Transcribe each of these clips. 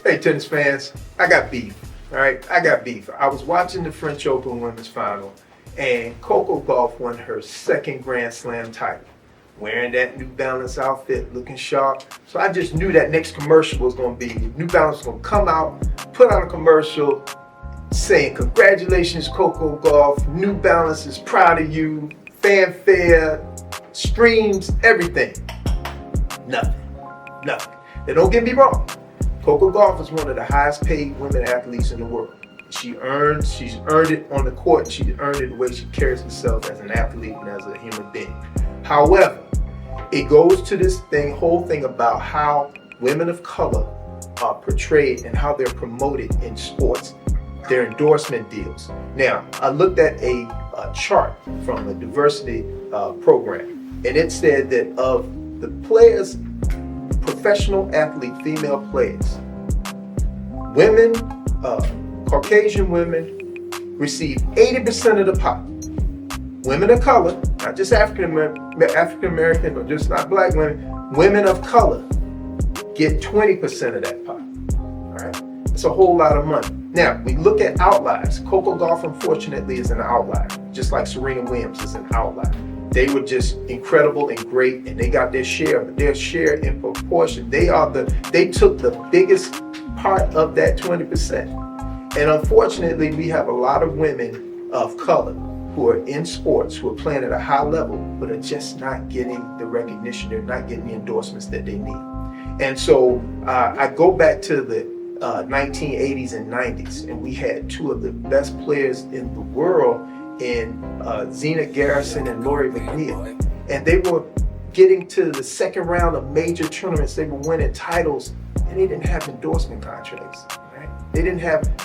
Hey, tennis fans, I got beef. All right, I got beef. I was watching the French Open Women's Final, and Coco Gauff won her second Grand Slam title, wearing that New Balance outfit, looking sharp. So I just knew that next commercial was going to be New Balance was going to come out, put out a commercial saying, "Congratulations, Coco Gauff. New Balance is proud of you." Fanfare, streams, everything. Nothing. Now don't get me wrong. Coco Gauff is one of the highest paid women athletes in the world. She's earned it on the court, and she's earned it the way she carries herself as an athlete and as a human being. However, it goes to this whole thing about how women of color are portrayed and how they're promoted in sports, their endorsement deals. Now, I looked at a chart from a diversity program, and it said that of the players, professional athlete, female players, women, Caucasian women receive 80% of the pop. Women of color, not just African American or just not black women of color get 20% of that pop. All right, it's a whole lot of money. Now, we look at outliers. Coco Gauff, unfortunately, is an outlier, just like Serena Williams is an outlier. They were just incredible and great, and they got their share, but their share in proportion. They took the biggest part of that 20%. And unfortunately, we have a lot of women of color who are in sports, who are playing at a high level, but are just not getting the recognition. They're not getting the endorsements that they need. And so I go back to the 1980s and 90s, and we had two of the best players in the world in Zena Garrison and Lori McNeil, and they were getting to the second round of major tournaments. They were winning titles, and they didn't have endorsement contracts. Right?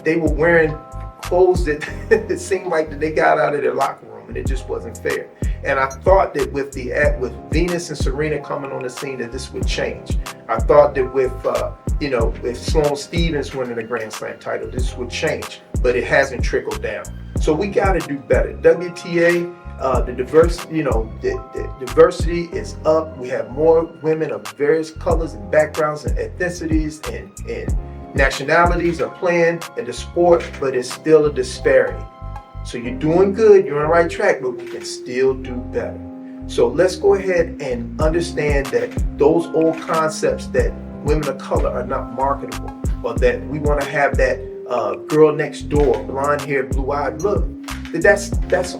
They were wearing clothes that it seemed like that they got out of their locker room, and it just wasn't fair. And I thought that with Venus and Serena coming on the scene, that this would change. I thought that with Sloane Stephens winning a Grand Slam title, this would change, but it hasn't trickled down. So we got to do better. WTA, the diversity is up. We have more women of various colors and backgrounds and ethnicities and nationalities are playing in the sport, but it's still a disparity. So you're doing good, you're on the right track, but we can still do better. So let's go ahead and understand that those old concepts that women of color are not marketable, or that we want to have that girl next door, blonde hair, blue-eyed look, that's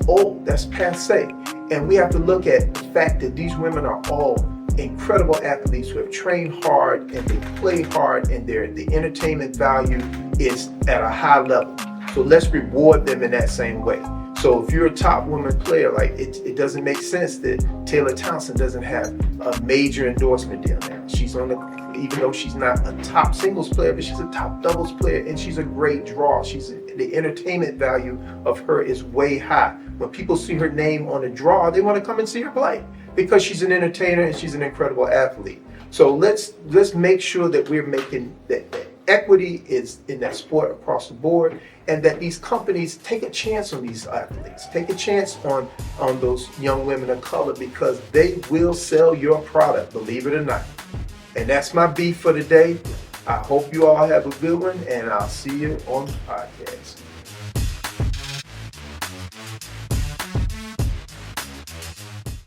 old, that's passe. And we have to look at the fact that these women are all incredible athletes who have trained hard and they play hard, and the entertainment value is at a high level. So let's reward them in that same way. So if you're a top woman player, like it doesn't make sense that Taylor Townsend doesn't have a major endorsement deal now. She's on even though she's not a top singles player, but she's a top doubles player, and she's a great draw. The entertainment value of her is way high. When people see her name on a draw, they want to come and see her play because she's an entertainer and she's an incredible athlete. So let's make sure that we're making that equity is in that sport across the board, and that these companies take a chance on these athletes, take a chance on those young women of color, because they will sell your product, believe it or not. And that's my beef for today. I hope you all have a good one, and I'll see you on the podcast.